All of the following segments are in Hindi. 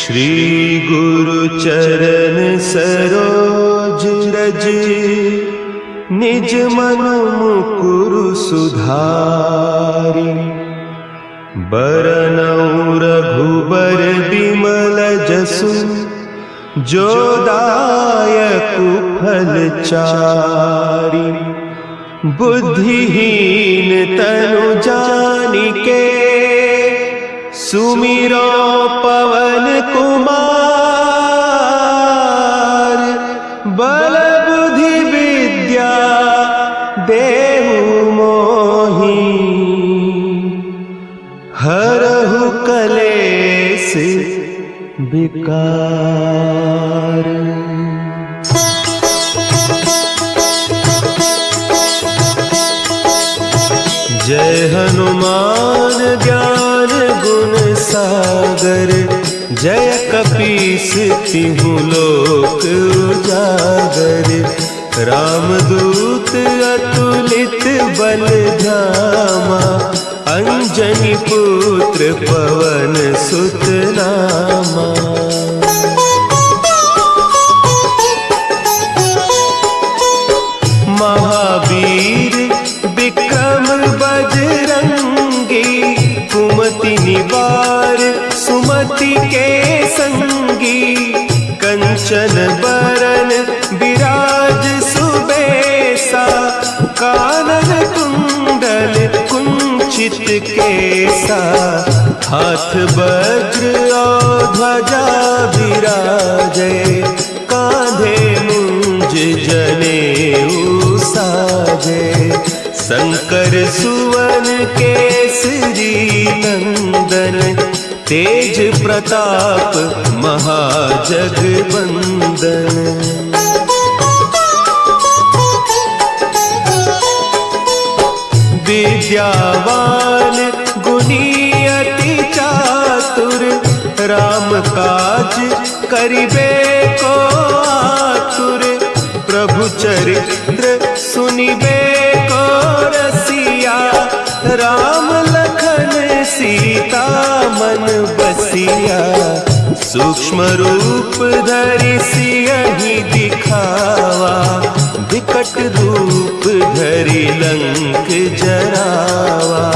श्री गुरु चरण सरोज रज, निज मन मुकुरु सुधारि। बरनउँ रघुबर बिमल जसु, जो दायकु फल चारि। बुद्धिहीन तनु जानिके, सुमिरो पवन कुमार। बल बुद्धि विद्या देहु मोहि, हरहु कलेस विकार। जय हनुमान ज्ञान गुण सागर, जय कपीस तिहु लोक उजागर। रामदूत अतुलित बल धामा, अंजनी पुत्र पवन सुत नामा। महावीर विक्रम बजरंगी, कुमति निवार सुमति के संगी। कंचन बरन विराज सुबेसा, कानन कुंडल कुंचित केसा। हाथ वज्र और ध्वजा विराजे, कांधे मुंज जनेऊ साजे। शंकर सुवन केसरी नंदन, तेज प्रताप महाजगवंदन। विद्यावान गुणी अति चातुर, राम काज करिबे को आतुर। प्रभु चरित्र सुनिबे को रसिया, राम लखन सीता मन बसिया। सूक्ष्म रूप धरि सियहि दिखावा, विकट रूप धरि लंक जरावा।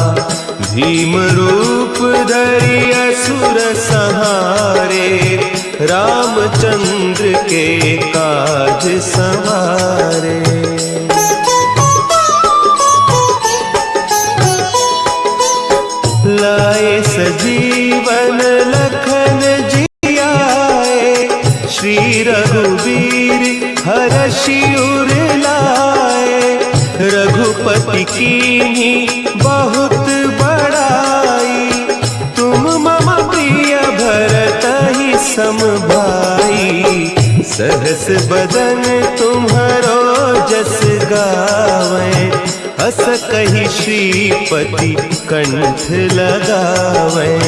भीम रूप धरि असुर संहारे, रामचंद्र के काज सवारे। लाए सजीवन लखन जियाए, श्री रघुवीर हरषि उर लाए। रघुपति कीन्ही बहुत बड़ाई, तुम मम प्रिय भरतहि सम भाई। सहस बदन तुम्हरो जस गावें, हस कहि श्रीपति कंठ लगावें।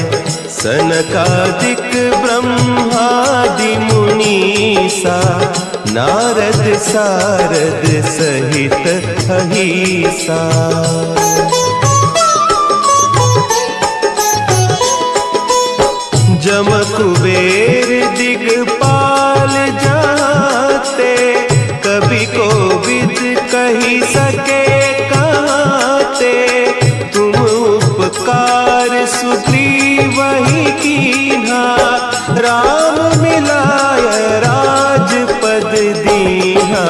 सनकादिक ब्रह्मादि मुनीसा, नारद सारद सहित अहीसा। जम कुबेर दिगपाल जाते, कवि कोविद कहि सके कहते। तुम उपकार सुग्रीवहि कीन्हा, राम मिलाय राजपद दीन्हा।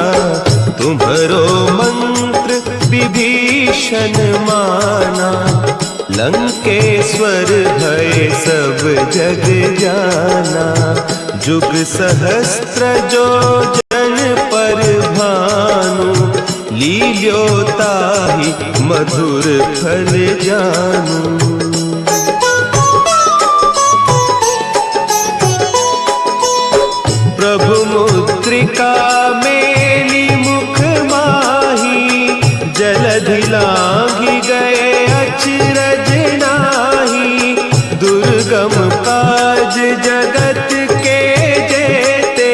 तुम्हरो मंत्र विभीषण माना, लंकेश्वर भय सब जग जाना। जुग सहस्त्र जो जन पर भानु, लील्यो ताहि मधुर फल जानू। प्रभु मुद्रिका मेली मुख माही, जलधि लांघि गए अचरज नाही। दुर्गम काज जगत के जेते,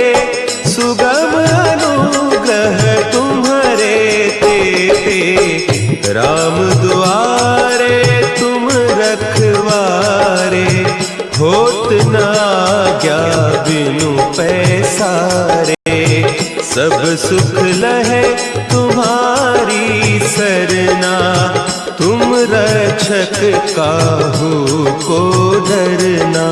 सुगम अनुग्रह तुम्हरे तेते। राम दुआरे तुम रखवारे, होत न आज्ञा बिनु पैसारे। सब सुख लहे तुम्हारी सरना, तुम रक्षक काहू को डरना।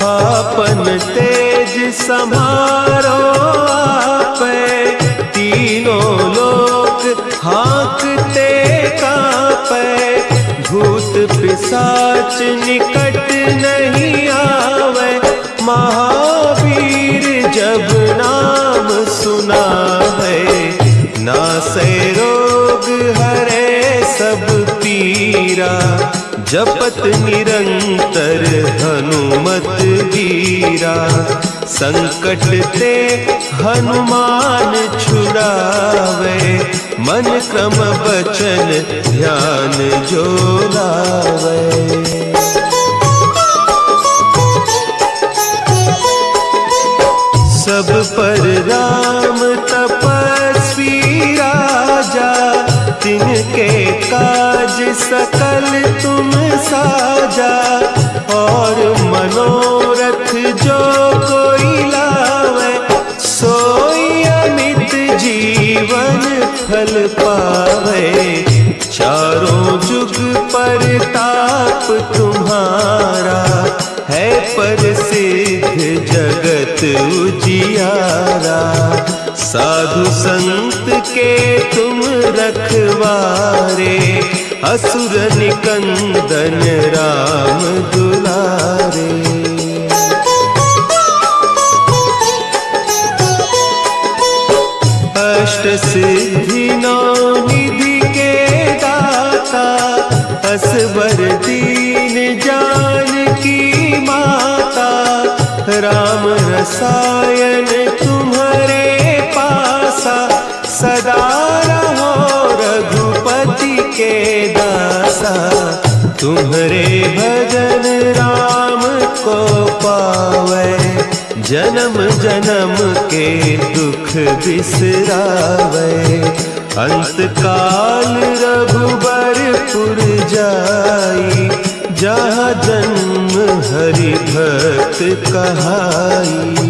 आपन तेज समारो आपे, तीनों लोक हाँकते कांपे। भूत पिशाच निकट नहीं आवे, महावीर जब नाम सुनावे। नासै रोग हरे सब पीरा, जपत निरंतर हनुमत वीरा। संकट ते हनुमान छुड़ावे, मन क्रम बचन ध्यान जो लावे। सब पर राम तपस्वी राजा, तिनके काज सकल तुम साजा। और मनोरथ जो कोई लावे, सोई अमित जीवन फल पावे। चारों जुग परताप तुम्हारा, है प्रसिद्ध जगत उजियारा। साधु संत के तुम रखवारे, असुर निकंदन राम दुलारे। अष्ट सिद्धि नौ निधि के दाता, असवर दीन जानकी माता। राम रसायन तुम्हारे पासा, सदा रहो रघुपति के दासा। तुम्हारे भजन राम को पावे, जन्म जन्म के दुख बिसरावे। अंत काल रघुबरपुर जाई, जहाँ जन्म हरि भक्त कहाई।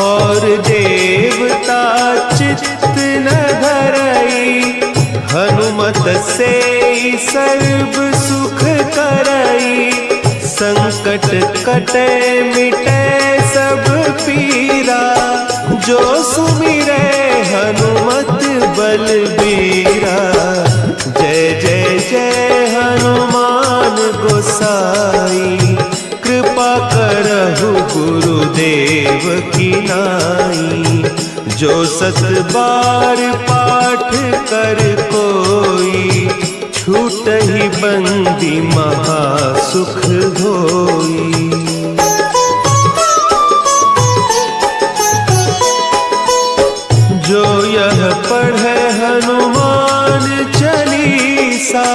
और देवता चित्त न धरई, हनुमत से सर्व सुख करई। संकट कटे मिटे सब पीरा, जो सुमिरे हनुमत बलबीरा। जय जय जय हनुमान गोसाई, कृपा करहु गुरुदेव की नाई। जो सत बार पाठ कर कोई, छूटहि बंदी महासुख होई। जो यह पढ़े हनुमान चालीसा,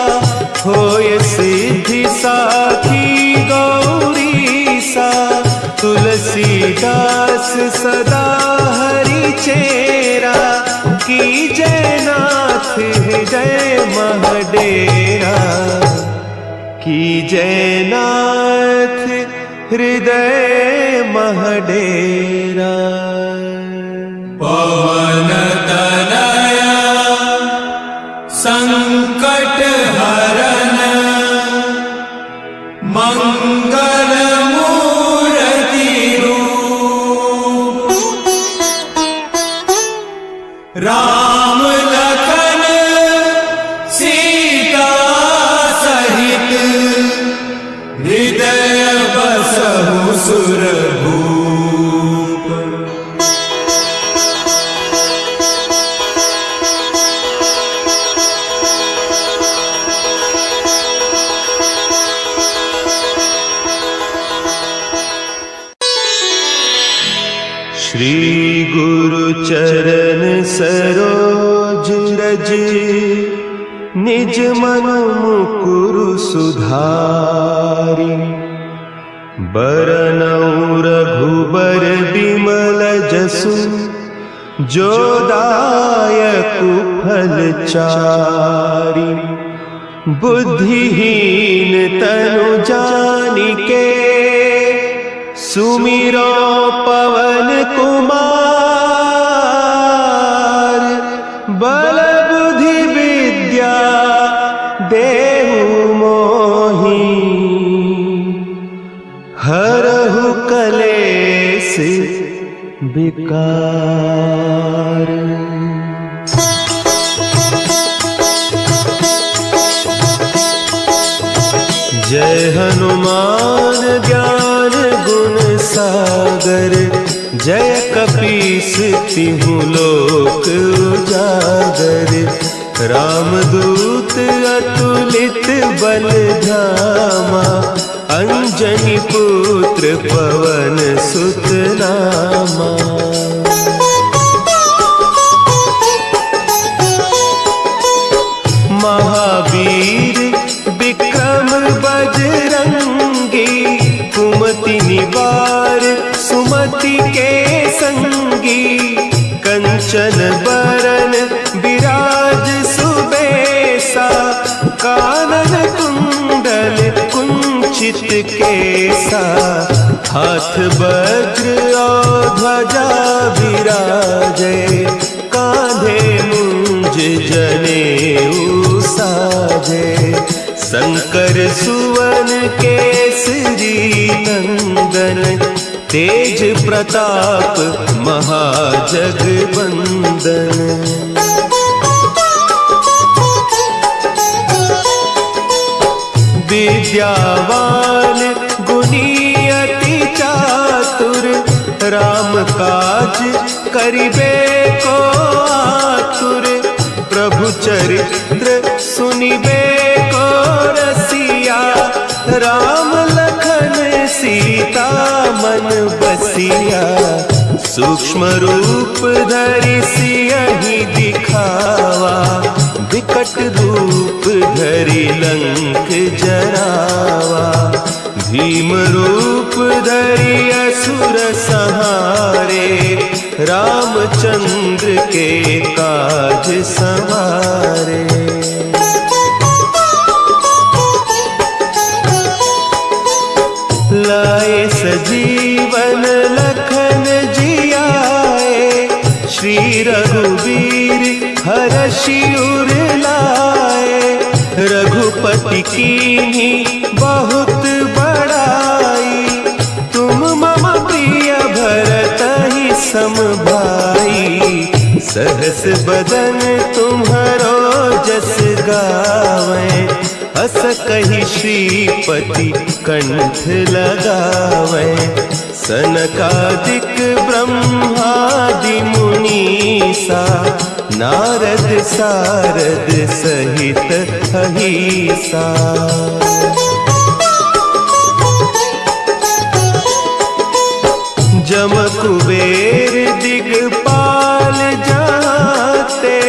होय सिद्धि साखी गौरीसा। तुलसीदास सदा हरि चेरा, की जयनाथ हृदय महडेरा। की जयनाथ हृदय महडेरा। पवन तनया संकट हरन, मंगल मूर्ति रूप। राम लखन सीता सहित, हृदय बसहु सुरभूप। श्री गुरु चरण सरोज रज, निज मन मुकुरु सुधारि। बरनउँ रघुबर बिमल जसु, जो दायक फलचारी। बुद्धिहीन तनु जानिके सुमिरो पवन कुमार। बल बुद्धि विद्या देहु मोहि हरहु कलेस विकार। जय हनुमान ज्ञान गुण सागर। जय कपीस तिहु लोक उजागर। रामदूत अतुलित बल धामा। अंजनी पुत्र पवन सुत नामा। महावीर विक्रम बजरंगी। कुमति निवार सुमति के संगी। कंचन बरन विराज सुबेसा। कानन कुंडल कुंचित केसा। हाथ वज्र और ध्वजा विराजे। कांधे मुंज जनेऊ साजे। शंकर सुवन केसरी नंदन। तेज प्रताप महाजगवंदन। विद्यावान गुणी अति चातुर। राम काज करिबे को आतुर। प्रभु चरित्र सुनिबे को रसिया। राम लखन सीता मन बसिया। सूक्ष्म रूप धरि सियहि दिखावा। विकट रूप धरि लंक जरावा। भीम रूप धरि असुर संहारे। रामचंद्र के काज सवारे। लाए सजीवन लखन जियाए। श्री रघुवीर हरषि उर लाए। रघुपति कीन्ही बहुत बड़ाई। तुम मम प्रिय भरतहि सम भाई। सहस बदन तुम्हरो जस गावें। अस कहि श्रीपति कंठ लगावें। सनकादिक ब्रह्मादि मुनीसा। नारद सारद सहित अहीसा। जम कुबेर दिगपाल जाते।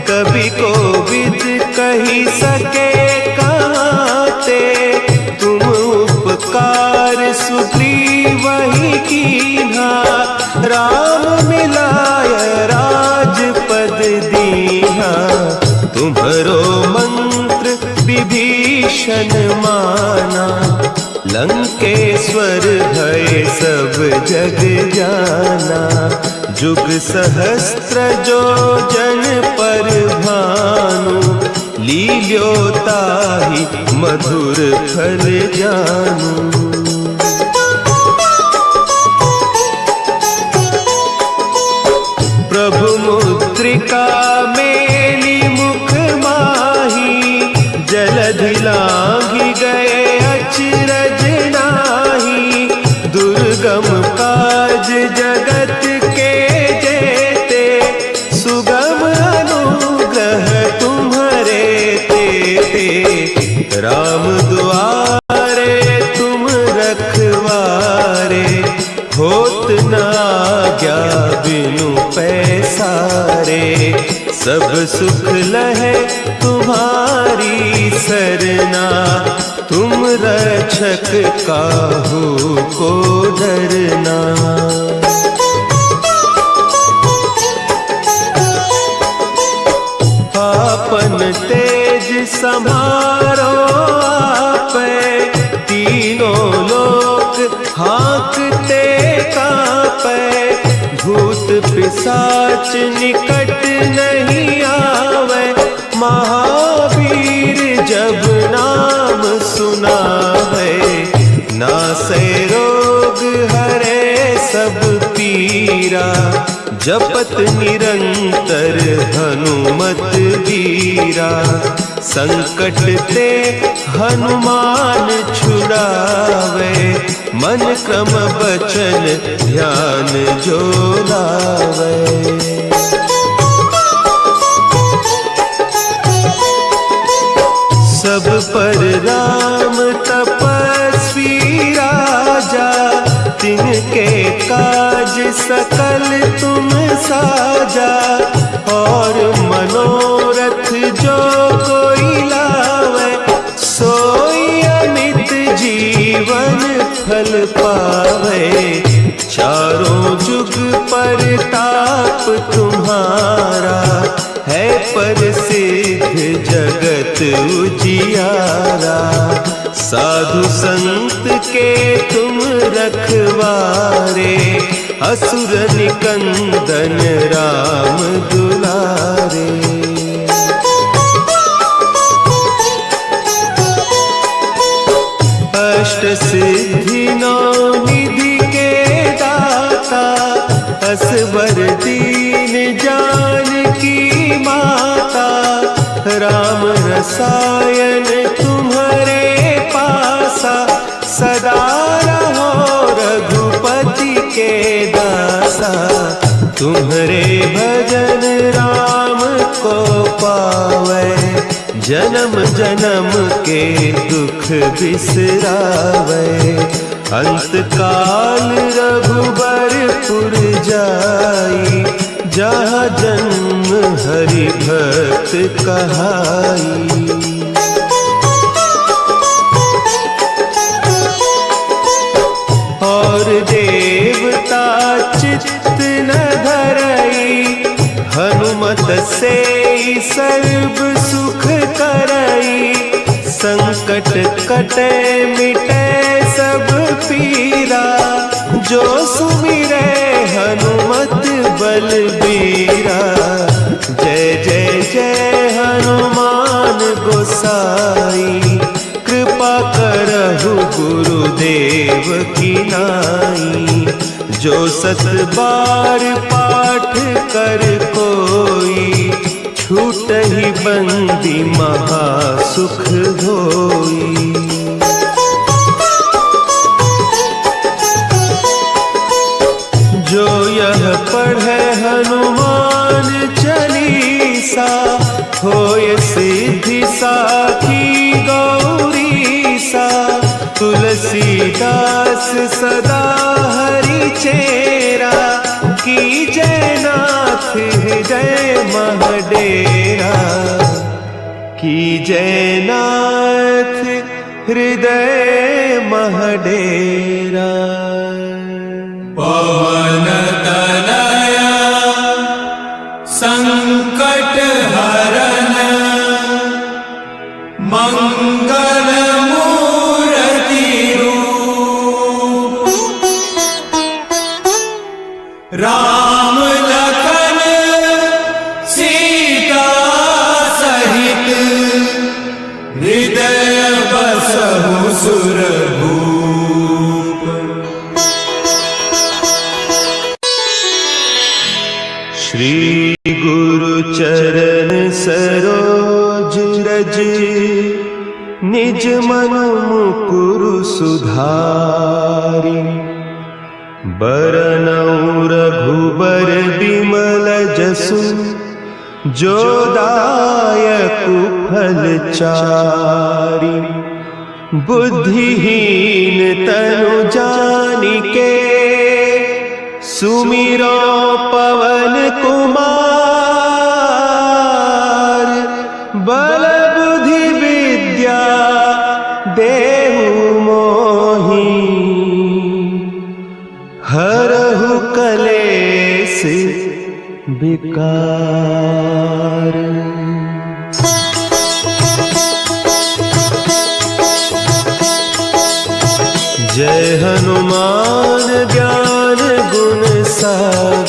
कवि कोविद कही सके कहते। तुम उपकार सुग्रीवहि कीन्हा। राम मिलाय राजपद दीन्हा। तुम्हरो मंत्र विभीषण माना। लंकेश्वर भय सब जग जाना। जुग सहस्त्र जो जन पर भानु। लील्योताहि मधुर फल जानू। प्रभु मुद्रिका मेली मुख माही। जलधि लांघि गए अचरज नाही। दुर्गम काज जगत के जेते। सुगम अनुग्रह तुम्हारे तेते। राम दुआरे तुम रखवारे। होत न आज्ञा बिनु पैसारे। सब सुख लहे तुम्हारी सरना। तुम रक्षक काहू को डरना। तेज समारो आपे, तीनों लोक हाँकते कांपे। भूत पिशाच निकट नहीं आवे, महावीर जब नाम सुनावे। नासे रोग हरे सब पीरा, जपत निरंतर हनुमत वीरा। संकट ते हनुमान छुड़ावे, मन क्रम बचन ध्यान जो लावे। सब पर राम तपस्वी राजा, तिनके काज सकल तुम साजा। और मनोरथ जो कोई लावे, सोई अमित जीवन फल पावे। चारों जुग परताप तुम्हारा, है प्रसिद्ध जगत उजियारा। साधु संत के तुम रखवारे, असुर निकंदन राम दुलारे। अष्ट सिद्धि नौ निधि के दाता, असवर दीन जानकी माता। राम रसायन तुम्हारे पासा, सदा रहो रघुपति के दासा। तुम्हारे भजन राम को पावे, जन्म जन्म के दुख बिसरावे। अंत काल रघुबरपुर जाई, जहाँ जन्म हरि भक्त कहाई। और देवता चित्त न धरई, हनुमत से सर्व सुख करई। संकट कटे मिटे सब पीरा, जो सुमिरे हनुमत बलबीरा। जय जय जय हनुमान गोसाई, कृपा करहु गुरुदेव की नाई। जो सत बार पाठ कर कोई, छूट ही बंदी महासुख होई। जो यह पढ़े हनुमान चालीसा, होय सिद्धि साखी गौरीसा। तुलसीदास सदा हरि चेरा, की जय नाथ हृदय महडेरा। की जय नाथ हृदय महडेरा। पवन तनया संकट हरन, मंगल मूर्ति रूप। राम लखन सीता सहित, हृदय बसहु सुरभूप। श्री गुरु चरण सरोज रज, निज मन मुकुरु सुधारि। बरनउँ रघुबर बिमल जसु, जो दायकु फल चारि। बुद्धिहीन तनु जानिके, सुमिरो पवन कुमार। बल बुद्धि विद्या देहु मोहि, हरहु कलेस विकार।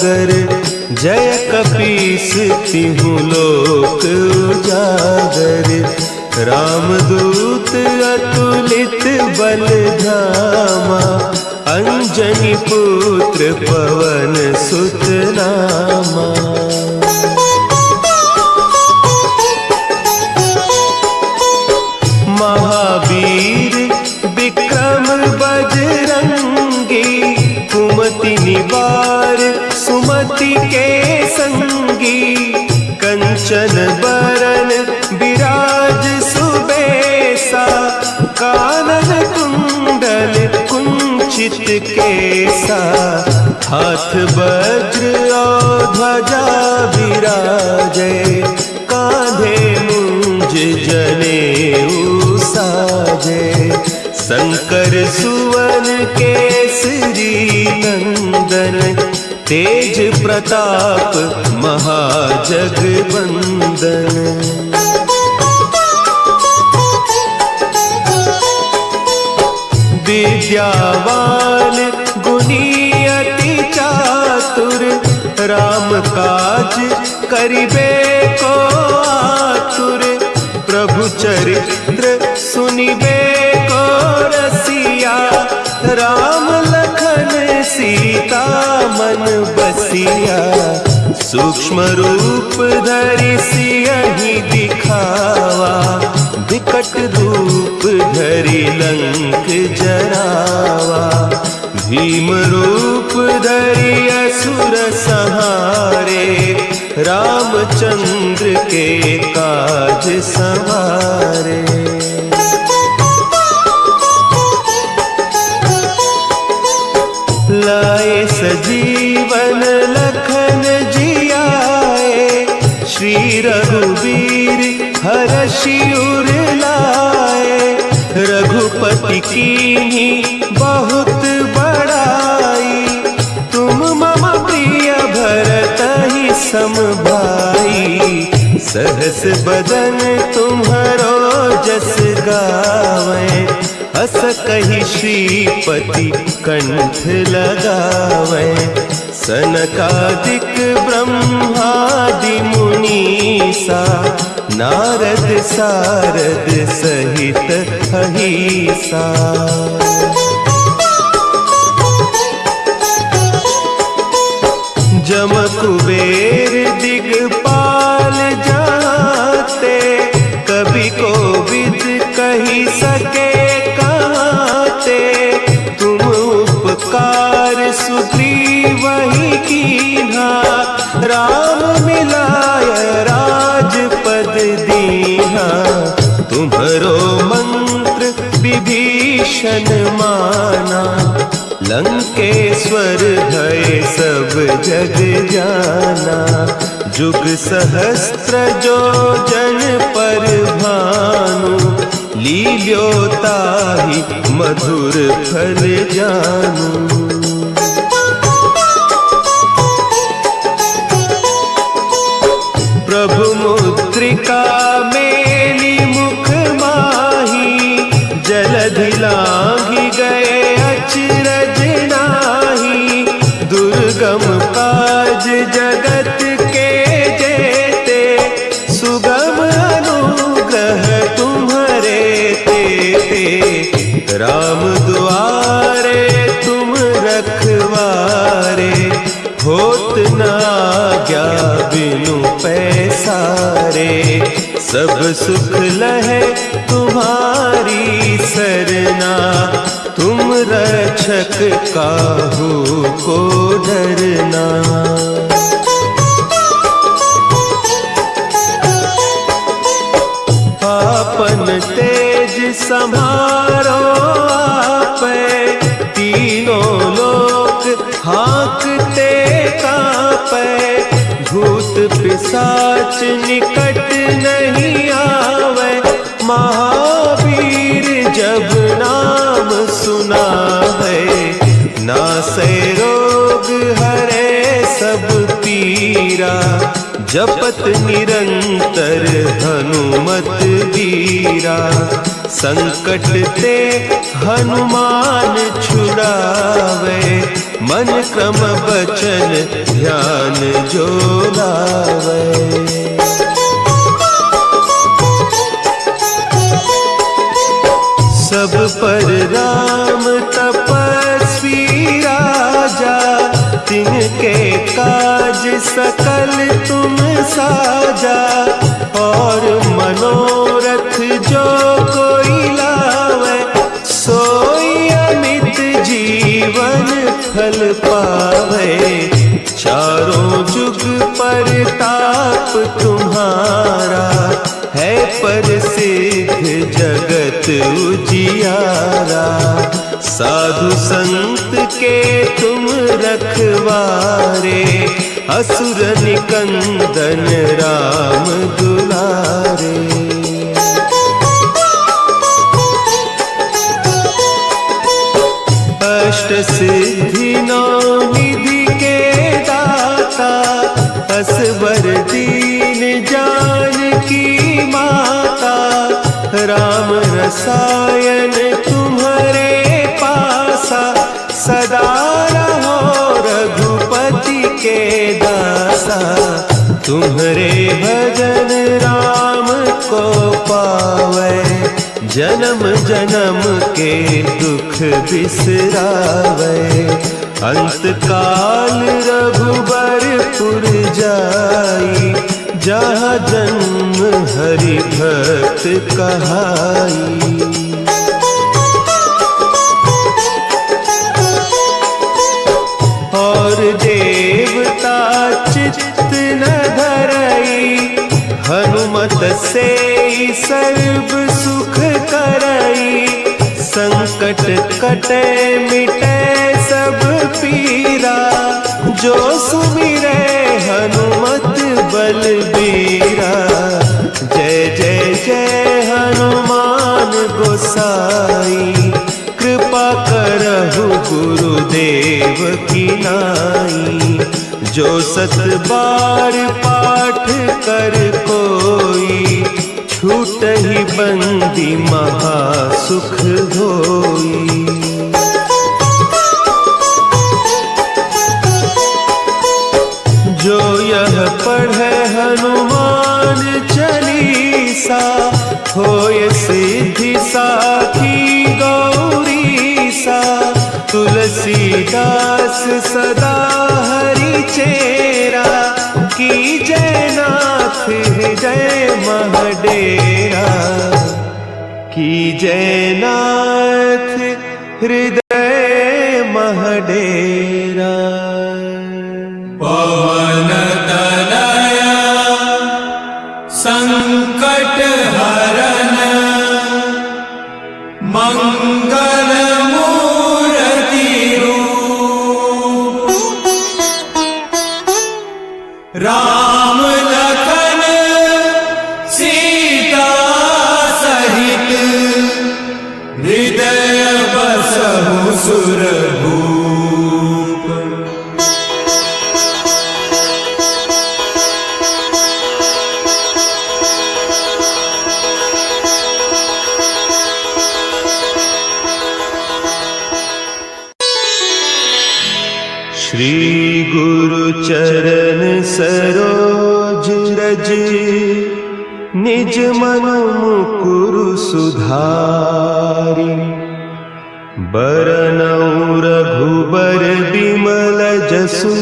सागर, जय कपीस तिहु लोक उजागर। रामदूत अतुलित बल धामा, अंजनी पुत्र पवन सुत नामा। महावीर विक्रम बजरंगी, कुमति निवार सुमति के संगी। कंचन बरन विराज सुबेसा, कानन कुंडल कुंचित केसा। हाथ वज्र और ध्वजा विराजे, कांधे मुंज जनेऊ साजे। शंकर सुवन केसरी नंदन, तेज प्रताप महाजगवंदन। विद्यावान गुणी अति चातुर, राम काज करिबे को आतुर। प्रभु चरित्र सुनिबे को रसिया, राम लखन सीता मन बसिया। सूक्ष्म रूप धरि सियहि दिखावा, विकट रूप धरि लंक जरावा। भीम रूप धरि असुर संहारे, रामचंद्र के काज संवारे। लाए सजीवन लखन जियाए, श्री रघुवीर हरषि उर लाए। रघुपति कीन्ही बहुत बड़ाई, तुम मम प्रिय भरतहि सम भाई। सहस बदन तुम्हरो जस गावें, अस कहि श्रीपति कंठ लगावें। सनकादिक ब्रह्मादि मुनीसा, नारद सारद सहित अहीसा। जम कुबेर दिगपाल जाते, कवि कोविद कही सके कहते। तुम उपकार सुग्रीवहि कीन्हा, राम मिलाय राजपद दीन्हा। तुम्हरो मंत्र विभीषण माना, लंकेश्वर भय सब जग जाना। जुग सहस्त्र जो जन पर भानु, लील्योताहि मधुर फल जानू। प्रभु मुद्रिका मेली मुख माही, जलधि लांघि गए अचरज नाही। दुर्गम काज जगत के जेते, सुगम अनुग्रह तुम्हरे तेते। राम दुआरे तुम रखवारे, होत न आज्ञा बिनु पैसारे। सब सुख लहे तुम्हारी सरना, तुम रक्षक काहू को डरना। आपन तेज समारो आपे, तीनों लोक हाँकते कांपे। भूत पिशाच निकट नहीं आवे, महावीर जब नाम सुना है। नासै रोग हरे सब पीरा, जपत निरंतर हनुमत बलबीरा, संकट ते हनुमान छुड़ावे, मन क्रम बचन ध्यान जो लावे। सब पर राम तपस्वी राजा, तिनके काज सकल तुम साजा, और मनोरथ जो कोई लावे, सोई अमित जीवन फल पावे। चारों जुग परताप तुम्हारा, है प्रसिद्ध जगत उजियारा। साधु संत के तुम रखवारे, असुर निकंदन राम दुलारे। अष्ट सिद्धि नौ निधि के दाता, असवर दीन जानकी माता। राम रसायन तुम्हारे पासा, सदा रहो रघुपति के दासा। तुम्हारे भजन राम को पावे, जन्म जन्म के दुख बिसरावे। अंत काल रघुबरपुर जाई, जहाँ जन्म हरि भक्त कहाई। और देवता चित्त न धरई, हनुमत से सर्व सुख करई। संकट कटे मिटे सब पीरा, जो सुमिरे हनुमत बलबीरा। जय जय जय हनुमान गोसाई, कृपा करहु गुरुदेव की नाई। जो सत बार पाठ कर कोई, छूटहि बंदी महा सुख होई। जो यह पढ़े हनुमान चालीसा, होय सिद्धि साखी गौरीसा। तुलसीदास सदा हरि चेरा, की जय नाथ हृदय महडेरा। की जय नाथ हृदय महडेरा। पवन तनया संकट हरन, मंगल मूर्ति रूप। राम लखन सीता सहित, हृदय बसहु सुरभूप। श्री गुरु चरण सरोज रज, निज मन मुकुरु सुधारि। बरनउँ रघुबर बिमल जसु,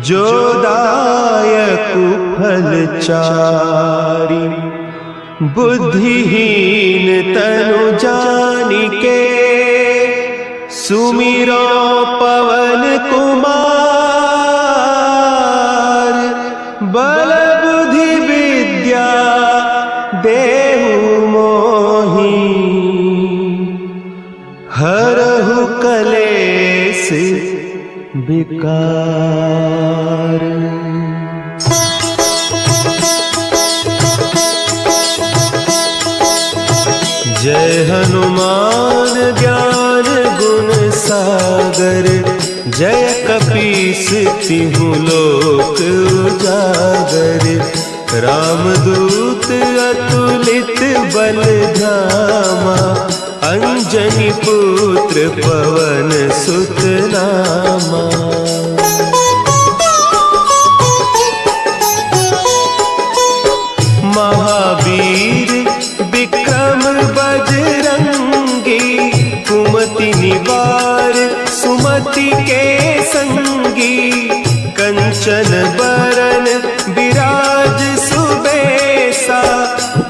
जो दायकु फल चारि। बुद्धिहीन तनु जानिके, सुमिरो पवन कुमार। बल बुद्धि विद्या देहु मोहि, हरहु कलेस विकार। जय हनुमान ज्ञान गुण सागर, जय कपीस तिहु लोक उजागर। रामदूत अतुलित बलधामा, अंजनी पुत्र पवन सुत नामा। महावीर विक्रम बजरंगी, कुमति निवार सुमति के संगी। कंचन बरन विराज सुबेसा,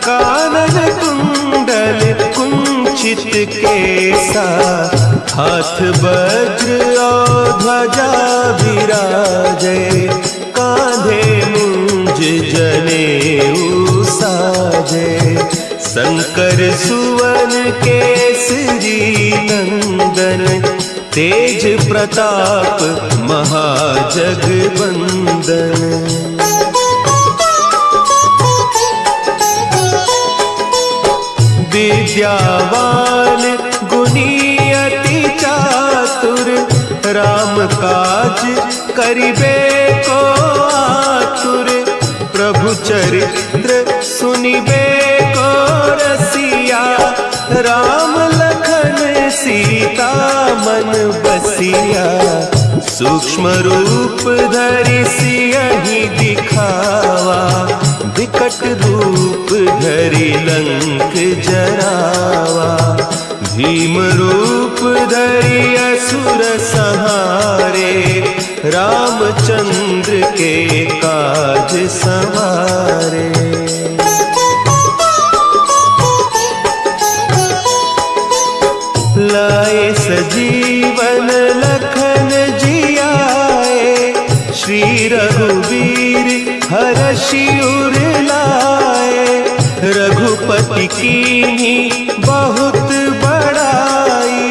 कानन कुंडल कुंचित केसा। हाथ वज्र और ध्वजा विराजे, कांधे मुंज जनेऊ साजे। शंकर सुवन केसरी नंदन, तेज प्रताप महाजगवंदन। विद्यावान गुणी अति चातुर, राम काज करिबे को आतुर। प्रभु चरित्र सुनिबे को रसिया, राम लखन सीता मन बसिया। सूक्ष्म रूप धरि सियहि दिखावा, विकट रूप धरि लंक जरावा। भीम रूप धरि असुर संहारे, रामचंद्र के काज संवारे। लाए सजीवन लखन जियाए, श्री रघुवीर हरषि उर लाए। रघुपति कीन्ही बहुत बड़ाई,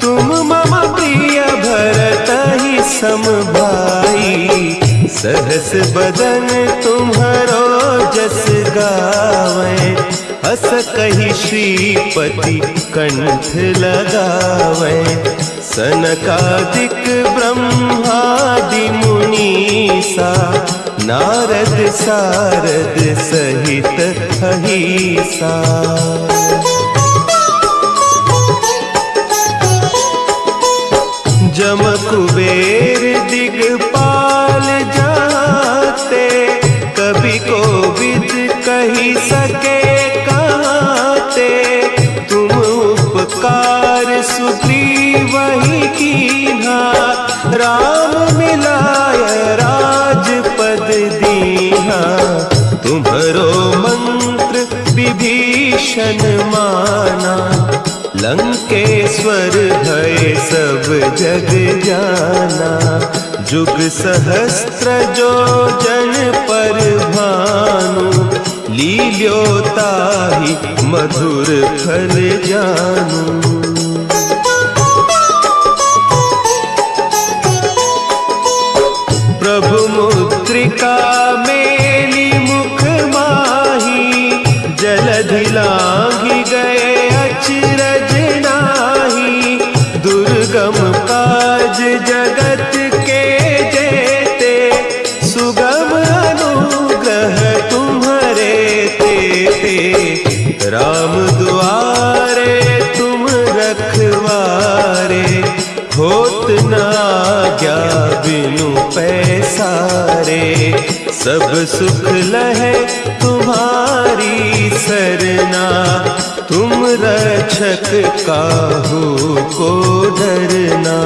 तुम मम प्रिय भरतहि सम भाई। सहस बदन तुम्हरो जस गावें, हस कहि श्रीपति कंठ लगावें। सनकादिक ब्रह्मादि मुनीसा, नारद सारद सहित अहीसा। जम कुबेर दिगपाल जाते, कवि कोविद कही सके कहते। तुम उपकार सुग्रीवहि कीन्हा, राम मिलाय राजपद दीन्हा। तुम्हरो मंत्र विभीषण माना, लंकेश्वर भय सब जग जाना। जुग सहस्त्र जो जन पर भानु, लील्योताहि मधुर फल जानू। प्रभु मुद्रिका मेली मुख माही, जलधि लांघि गए अचरज नाही। दुर्गम काज जगत के जेते, सुगम अनुग्रह तुम्हरे तेते। राम दुआरे तुम रखवारे, होत न आज्ञा बिनु पैसारे। सब सुख लहे तुम्हारी सरना, तुम रक्षक काहू को डरना।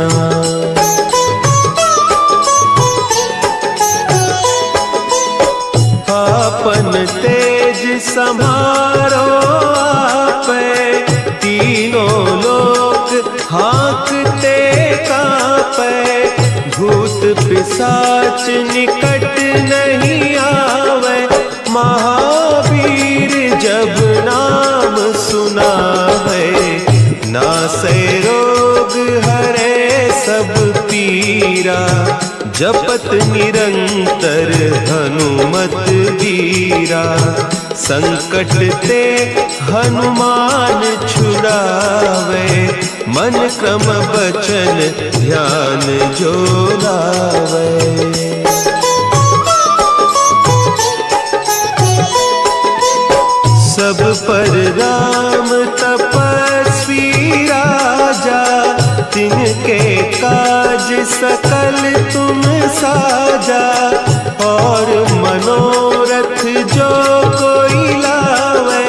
आपन तेज समारो आपै, तीनों लोक हाँकते कांपै। भूत पिशाच निकट नहीं आवे, महावीर जब नाम सुना है। नासै रोग हरे सब पीरा, जपत निरंतर हनुमत वीरा। संकट ते हनुमान छुड़ावे, मन क्रम बचन ध्यान जो लावे। सब पर राम तपस्वी राजा, तिनके काज सकल तुम साजा। और मनोरथ जो कोई लावे,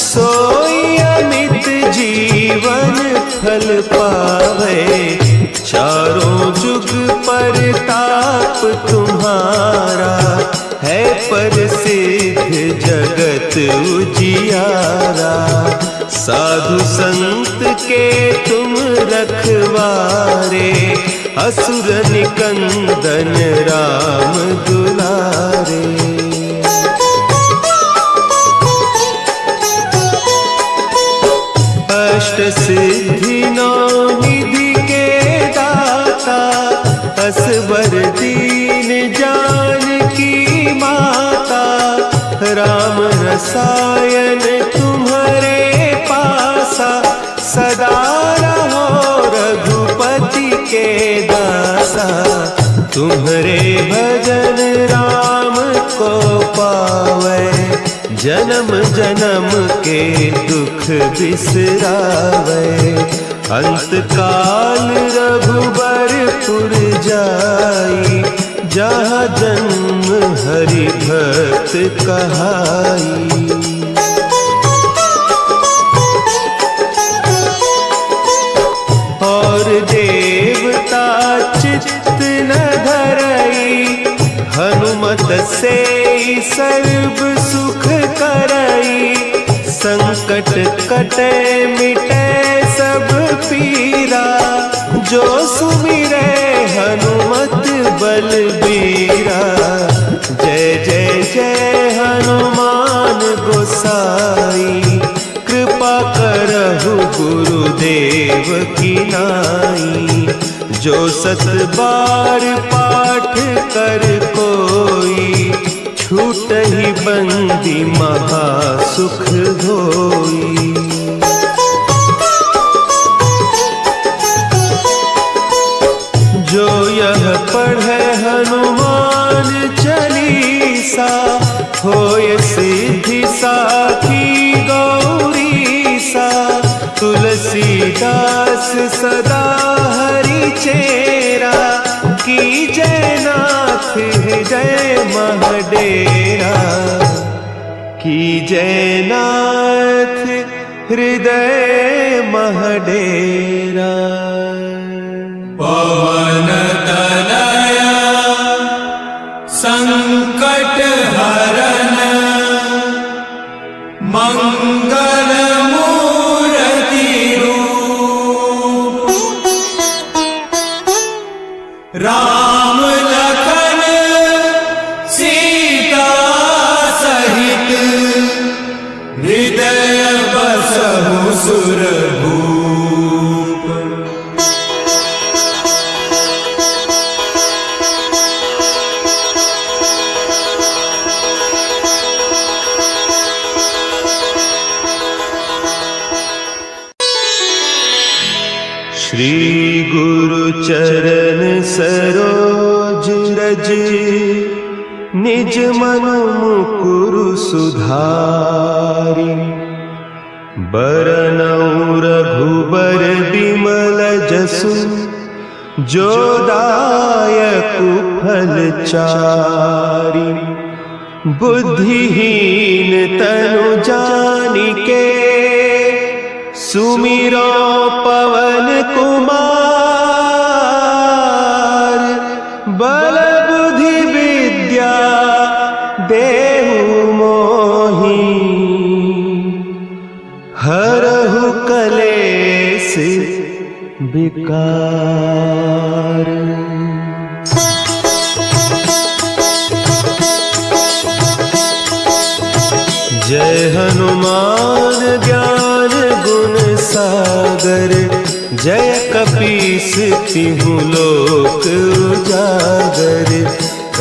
सोई अमित जीवन फल पावे। चारों जुग परताप तुम्हारा, है प्रसिद्ध जगत उजियारा। साधु संत के तुम रखवारे, असुर निकंदन राम दुलारे। अष्ट सिद्धि नौ निधि के दाता, असवर दीन जानकी माता। राम रसायन तुम्हारे पासा, सदा रहो रघुपति के दासा। तुम्हारे भजन राम को पावे, जन्म जन्म के दुख बिसरावे। अंत काल रघुबरपुर जाई, जहाँ जन्म हरि भक्त कहाई। और देवता चित्त न धरई, हनुमत से सर्व सुख करई। संकट कटे मिटे सब पीरा, जो सुमिरे हनुमत बलबीरा। जय जय जय हनुमान गोसाई, कृपा करहु गुरुदेव की नाई। जो सत बार पाठ कर कोई, छूटहि बंदी महा सुख होई। जो यह पढ़े हनुमान चालीसा, होय सिद्धि साखी गौरीसा। तुलसीदास सदा हरि चेरा, की जय नाथ हृदय महडेरा। की जय नाथ हृदय महडेरा। पवन तनया संकट हरन, मंगल मूर्ति रूप। राम लखन सीता सहित, हृदय बसहु सुरभूप। श्री गुरु चरण सरोज रज, निज मन मुकुरु सुधारि। बरनउँ रघुबर बिमल जसु, जो दायकु फल चारि। बुद्धिहीन तनु जानिके, सुमिरो पवन कुमार। बल बुद्धि विद्या देहु मोहि, हरहु कलेस विकार। जय हनुमान ज्ञान गुण सागर, जय कपीस तिहु लोक उजागर।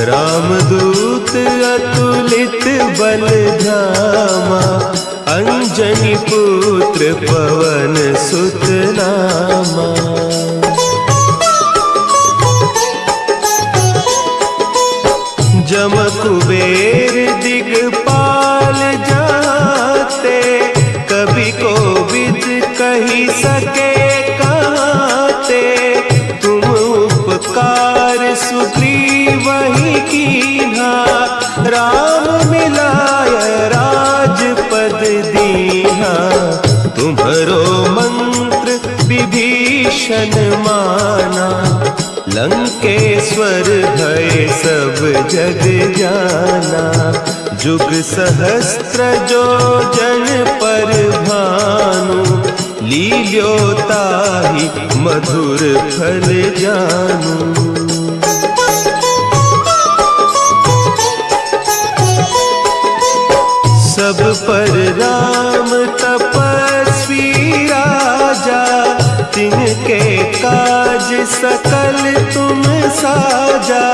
रामदूत अतुलित बल धामा, अंजनी पुत्र पवन सुत नामा। जम कुबेर दिगपाल जाते, भीषण माना, लंकेश्वर भय सब जग जाना। जुग सहस्त्र जो जन पर भानु, लील्योताहि मधुर फल जानू। सब पर राम तपस्वी राजा, तिनके काज सकल तुम साजा।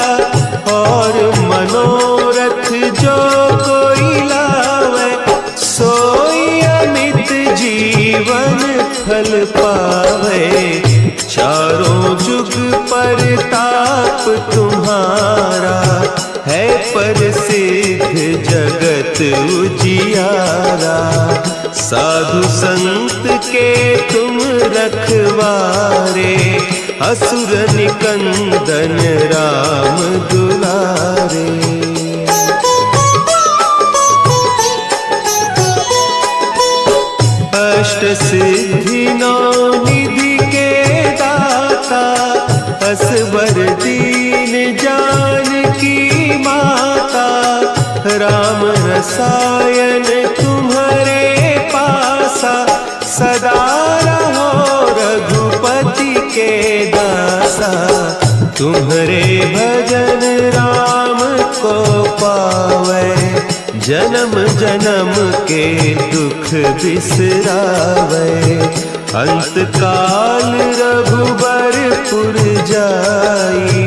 और मनोरथ जो कोई लावे, सोई अमित जीवन फल पावे। चारों जुग परताप तुम्हारा, है प्रसिद्ध जगत उजियारा। साधु संत के तुम रखवारे, असुर निकंदन राम दुलारे। अष्ट सिद्धि नौ निधि के दाता, असबर दीन जानकी माता। राम रसायन तुम्हारे पासा, सदा रहो रघुपति के दासा। तुम्हारे भजन राम को पावे, जन्म जन्म के दुख बिसरावे। अंत काल रघुबरपुर जाई,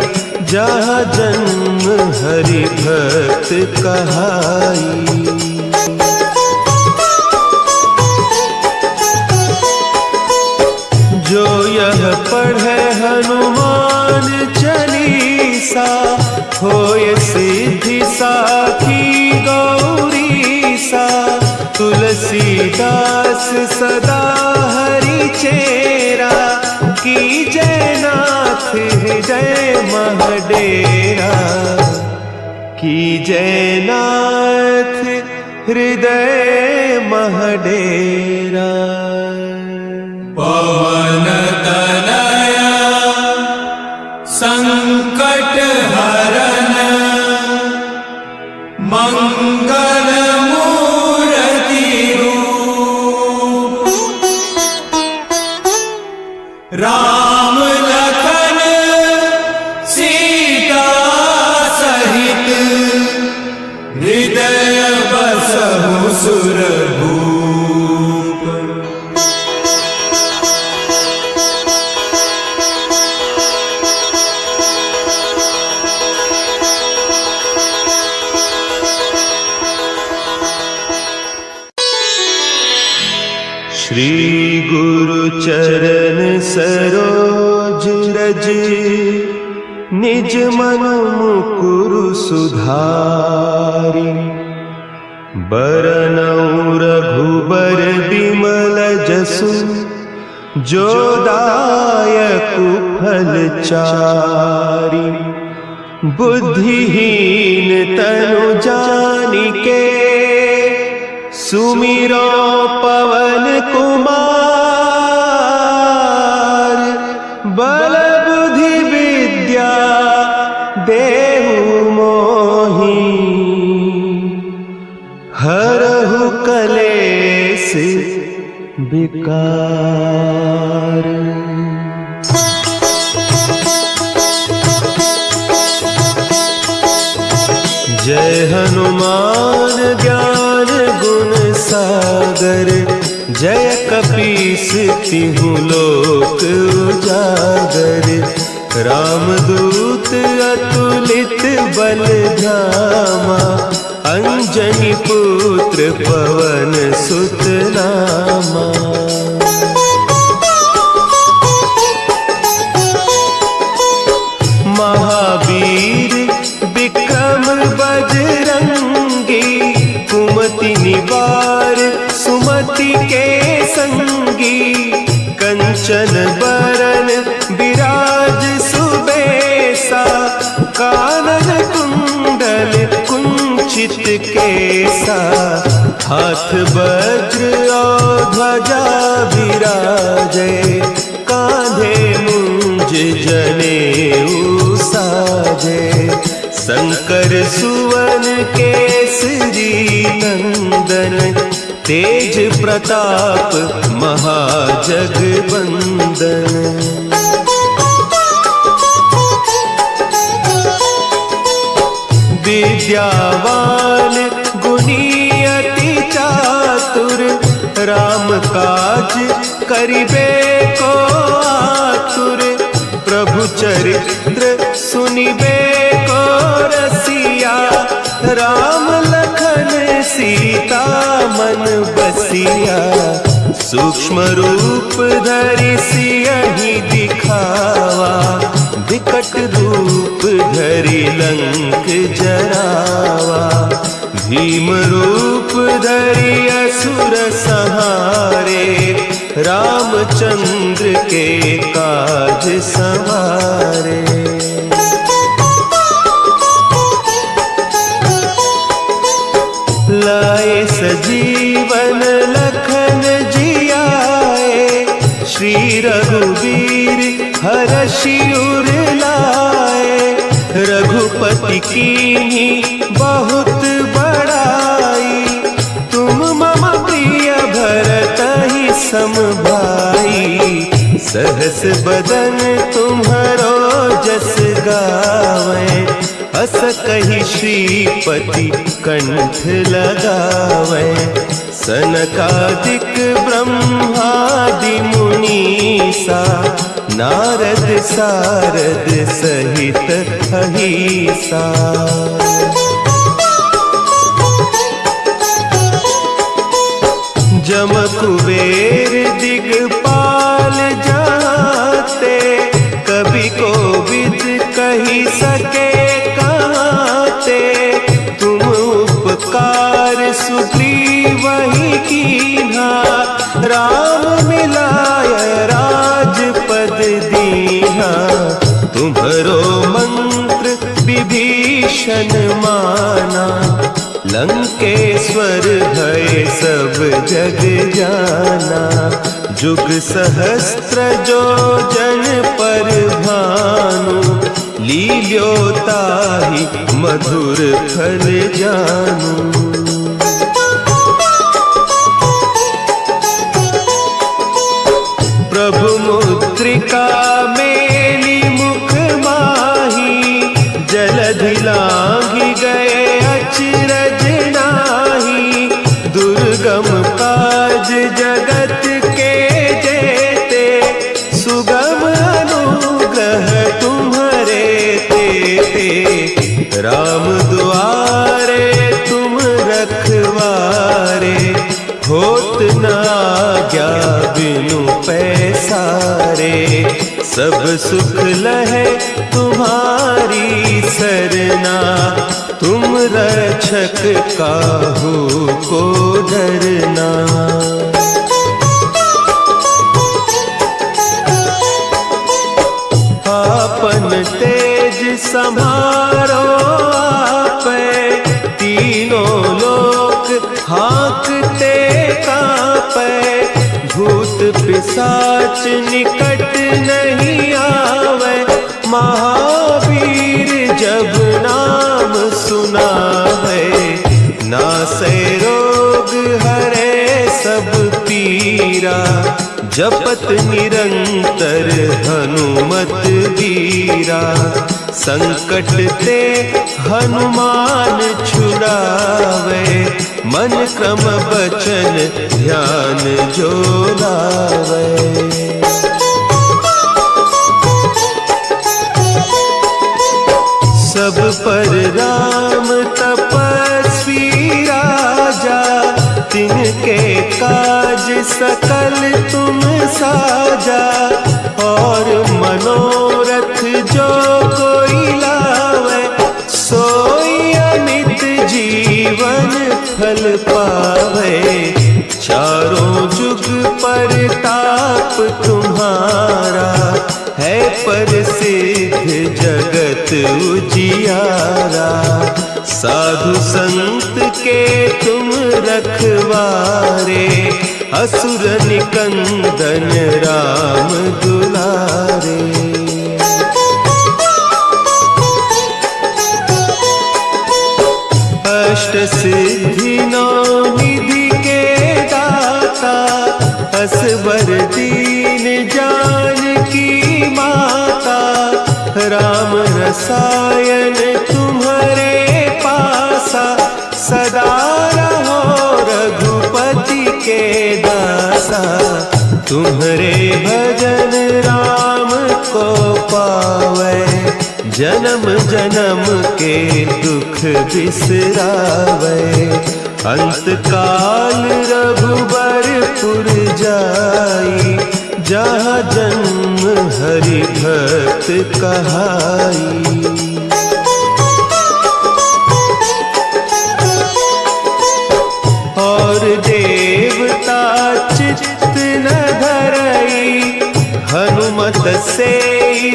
जहाँ जन्म हरि भक्त कहाई। जो यह पढ़े हनुमान चालीसा, होय सिद्धि साखी गौरीसा। तुलसीदास सदा हरि चेरा, की जय नाथ हृदय महडेरा। की जय नाथ हृदय महडेरा। पवन तनया संकट हरन, मंगल मूर्ति रूप। राम लखन सीता सहित, हृदय बसहु सुरभूप। श्री गुरु चरण सरोज रज, निज मन मुकुरु सुधारि। बरनउँ रघुबर बिमल जसु, जो दायकु फल चारि। बुद्धिहीन तनु जानिके, सुमिरो पवन कुमार। बल बुद्धि विद्या देहु मोहि, हरहु कलेस विकार। जय हनुमान ज्ञान गुण सागर, जय कपीस तिहु लोक उजागर। रामदूत अतुलित बल धामा, अंजनी पुत्र पवन सुत नामा। महावीर विक्रम बजरंगी, कुमति निवार सुमति के संगी। कंचन बरन विराज सुबेसा, कानन कुंडल कुंचित केसा। हाथ वज्र और ध्वजा विराजे, बांधे मुंज जनेऊ साजे। शंकर सुवन केसरी नंदन तेज प्रताप महाजगबंदन। विद्यावान गुणी अति चातुर राम काज करिबे को आतुर। प्रभु चरित्र सुनिबे को रसिया राम लखन सीता मन बसिया। सूक्ष्म रूप धरि सियहि दिखावा विकट रूप धरि लंक जरावा। भीम रूप धरि असुर संहारे रामचंद्र के काज संवारे। लाए सजीवन लखन जियाए श्री रघुवीर हरषि उर लाए। रघुपति कीन्ही बहुत बड़ाई तुम मम प्रिय भरतहि सम भाई। सहस बदन तुम्हरो जस गावें अस कहि श्रीपति कंठ लगावें। सनकादिक ब्रह्मादि मुनीसा नारद सारद सहित अहिसा। जम कुबेर दिगपाल जाते कवि कोविद कही सके कहते। तुम उपकार सुग्रीवहि कीन्हा राम मिलाय राजपद दीन्हा। तुम्हरो मंत्र विभीषण माना लंकेश्वर भय सब जग जाना। जुग सहस्त्र जो जन पर भानु लील्योताहि मधुर फल जानू। प्रभु मुद्रिका मेली मुख माही जलधि लांघि गए अचरज नाही। दुर्गम काज जगत के जेते सुगम अनुग्रह तुम्हारे तेते। राम दुआरे तुम रखवारे होत न आज्ञा बिनु पैसारे। सब सुख लहे तुम्हारी सरना तुम रक्षक काहू को डरना। आपन तेज समारो आपे तीनों लोक हाँकते कापे। भूत पिशाच निकट नहीं आवे महावीर जब नाम सुनावे। नासै रोग हरे सब पीरा जपत निरंतर हनुमत वीरा। संकट ते हनुमान छुड़ावे मन क्रम बचन ध्यान जो लावे। सब पर राम तपस्वी राजा तिनके काज सकल तुम साजा। और मनोरथ जो कोई लावे सोई अमित जीवन फल पावे। चारों जुग परताप तुम्हारा है प्रसिद्ध जगत उजियारा। साधु संत के तुम रखवारे असुर निकंदन राम दुलारे। अष्ट सिद्धि नौ निधि के दाता, असबर दीन जानकी माता, राम रसायन तुम्हारे पासा, सदा रहो रघुपति के दासा। तुम्हारे भजन राम को पावे, जन्म जन्म के दुख बिसरावे। अंत काल रघुबरपुर जाई, जहाँ जन्म हरि भक्त कहाई। और देवता चित्त न धरई, हनुमत से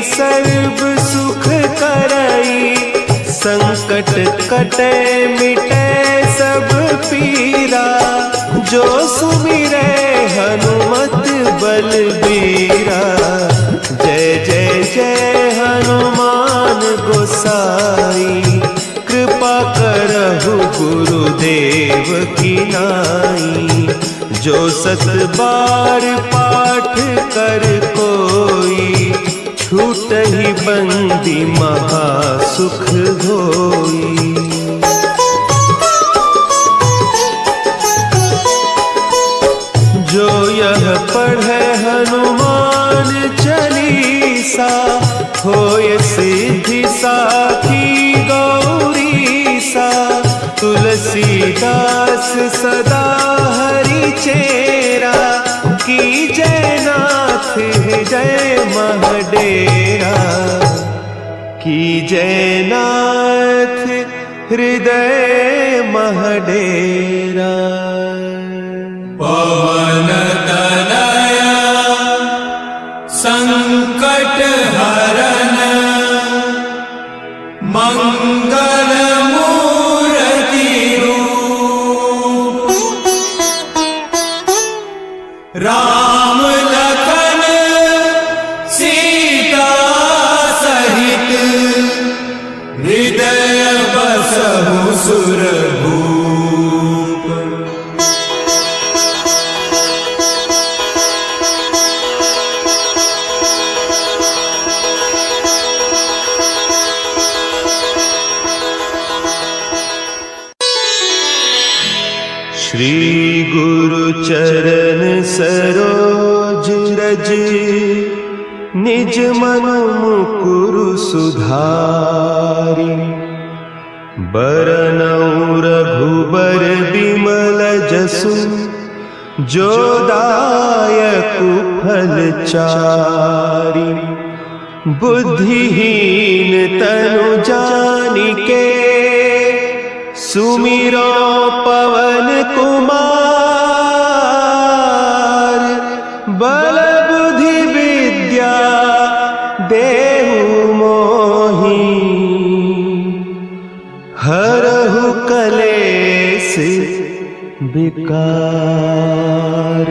सर्व सुख करई। संकट कटे मिटे सब पीरा, जो सुमिरे हनुमत बलबीरा। जय जय जय हनुमान गोसाई, कृपा करहु गुरुदेव की नाई। जो सत बार पाठ कर कोई, छूटहि बंदी महा सुख होई। जो यह पढ़े हनुमान चालीसा, होय सिद्धि साखी गौरीसा। तुलसीदास सदा हरि चेरा, की जय नाथ जय महडेरा। की जय नाथ हृदय महडेरा। पवन तनया संकट हरन, मंगल मूर्ति रूप। राम लखन सीता सहित, हृदय बसहु सुरभूप। श्री गुरु चरण सरोज रज, निज मन मुकुरु सुधारि। बरनउँ रघुबर बिमल जसु, जो दायकु फल चारि। बुद्धिहीन तनु जानिके, सुमिरो पवन कुमार। बल बुद्धि विद्या देहु मोहि, हरहु कलेस विकार।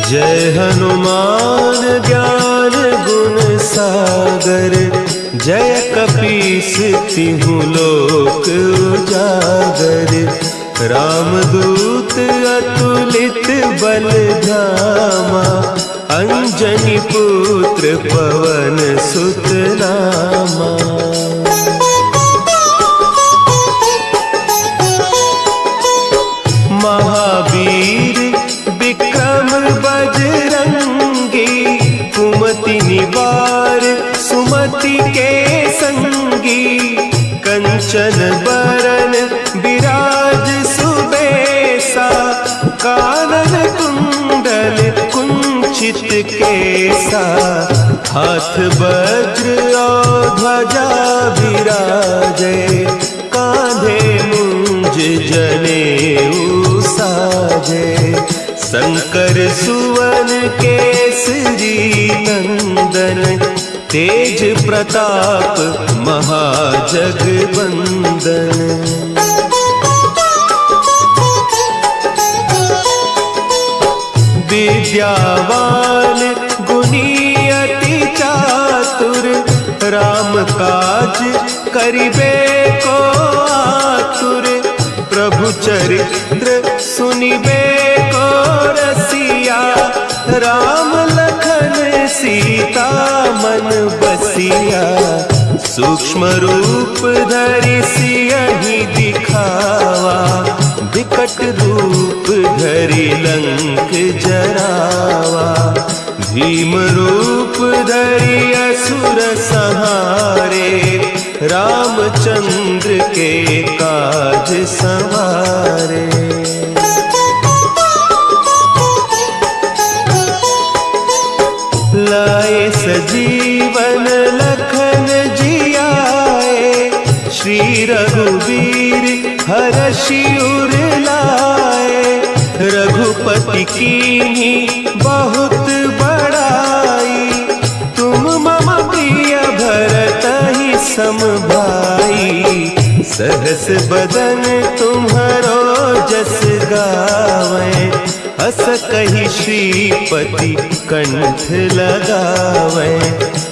जय हनुमान ज्ञान गुण सागर, जय कपीस तिहु लोक उजागर। रामदूत अतुलित बल धामा, अंजनी पुत्र पवन सुत नामा। महावीर विक्रम बजरंगी, कुमति निवार सुमति के संगी। कंचन बरन विराज सुबेसा, कानन कुंडल कुंचित केसा। हाथ वज्र और ध्वजा विराजे, कांधे मुंज जनेऊ साजे। संकर सुवन केसरी नंदन, तेज प्रताप महाजगवंदन। विद्यावान गुणी अति चातुर, राम काज करिबे को आतुर। प्रभु चरित्र सुनिबे को रसिया, राम लखन सीता मन बसिया। सूक्ष्म रूप धरि सियहि दिखावा, विकट रूप धरि लंक जरावा। भीम रूप धरि असुर संहारे, रामचंद्र के काज संवारे। लाए सजीवन लखन जियाए, श्री रघुवीर हरषि उर लाए। रघुपति कीन्ही बहुत बड़ाई, तुम मम प्रिय भरतहि सम भाई। सहस बदन तुम्हरो जस गावें, हस कहि श्रीपति कंठ लगावें।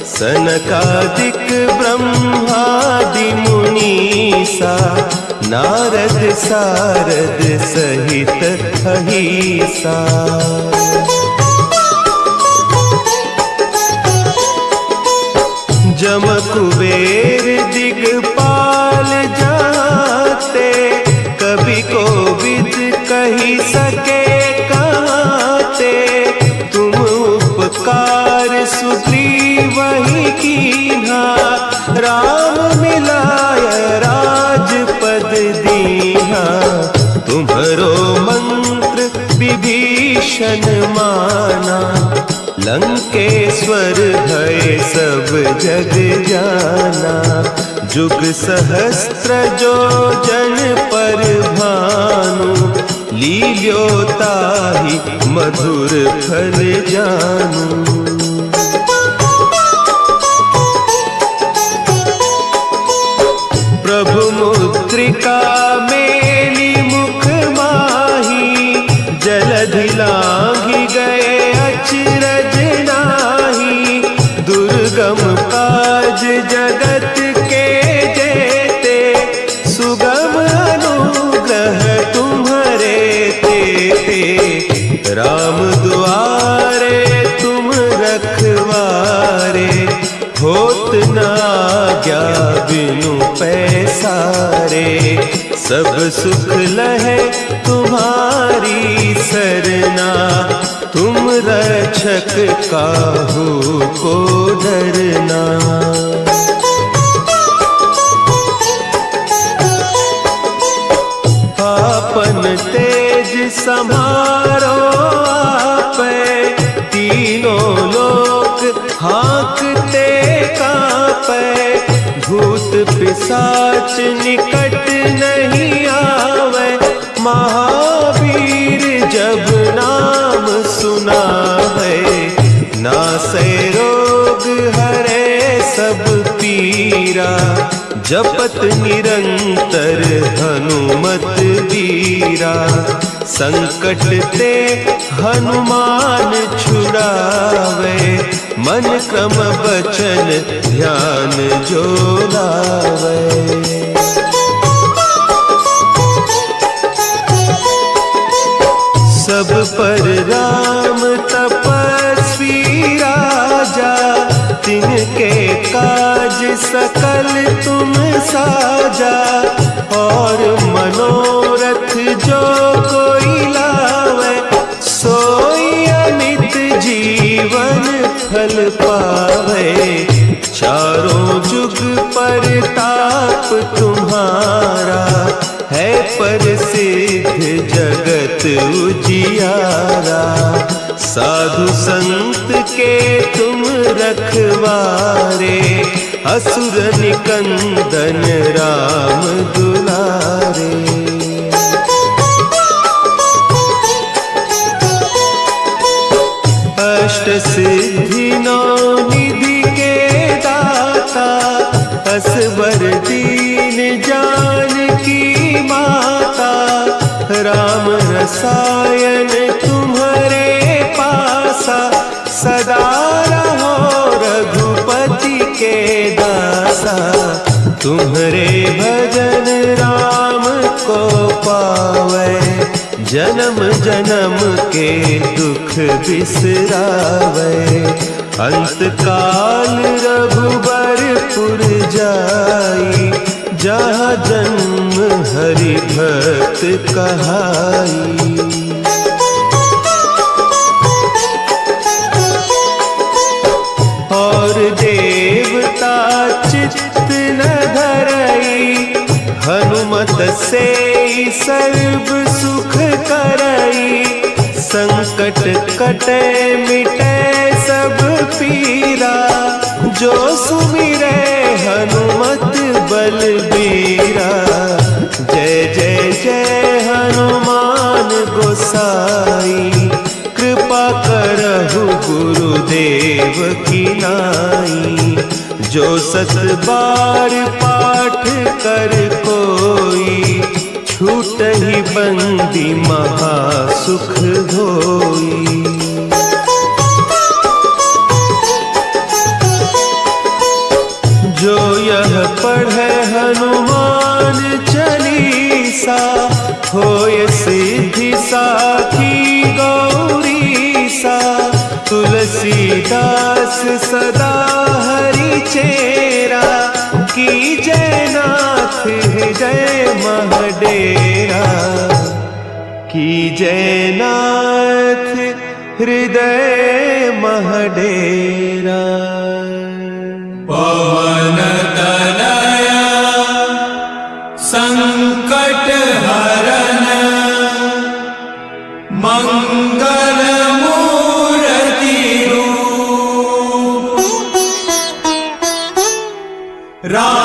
सनकादिक ब्रह्मादि मुनीसा, नारद सारद सहित अहीसा। जम कुबेर दिगपाल जाते, कवि कोविद कहि सके कहते। तुम उपकार सुग्रीवहि कीन्हा, राम मिलाय राजपद दीन्हा। तुम्हरो मंत्र विभीषण माना, लंकेश्वर भय सब जग जाना। जुग सहस्त्र जो जन पर भानु, लील्यो ताहि मधुर फल जानू। प्रभु मुद्रिका मेली मुख माही, जलधि लांघि गए अचरज नाही। दुर्गम काज जगत के जेते, सुगम अनुग्रह तुम्हरे तेते। राम दुआरे तुम रखवारे, होत न आज्ञा बिनु पैसारे। सब सुख लहे तुम्हारी सरना, तुम रक्षक काहू को डरना। आपन तेज समारो आपे, तीनों लोक हाँकते कापे। भूत पिशाच निकट नहीं आवे, महावीर जब नाम सुनावे। नासै रोग हरे सब पीरा, जपत निरंतर हनुमत बीरा। संकट ते हनुमान छुड़ावे, मन क्रम बचन ध्यान जो लावे। सब पर राम तपस्वी राजा, तिनके काज सकल तुम साजा। और मनोरथ जो कोई लावे, सोई अमित जीवन फल पावे। चारों जुग परताप तुम्हारा, है प्रसिद्ध जगत उजियारा। साधु संत के तुम रखवारे, असुर निकंदन राम दुलारे। अष्ट सिद्धि नौ निधि के रसायन तुम्हारे पासा, सदा रहो रघुपति के दासा। तुम्हारे भजन राम को पावे, जन्म जन्म के दुख बिसरावे। अंत काल रघुबरपुर जाई, जहाँ जन्म हरि भक्त कहाई। और देवता चित्त न धरई, हनुमत से सर्व सुख करई। संकट कटे मिटे सब पीरा, जो सुमिरे हनुमत बलबीरा। जय जय जय हनुमान गोसाई, कृपा करहु गुरुदेव की नाई। जो सत बार पाठ कर कोई, छूटहि बंदी महासुख होई। जो यह पढ़े हनुमान चालीसा, होय सिद्धि साखी गौरीसा। तुलसीदास सदा हरि चेरा, की जय नाथ हृदय महडेरा। की जय नाथ हृदय महडेरा। पवन तनया संकट हरन, मंगल मूर्ति रूप। राम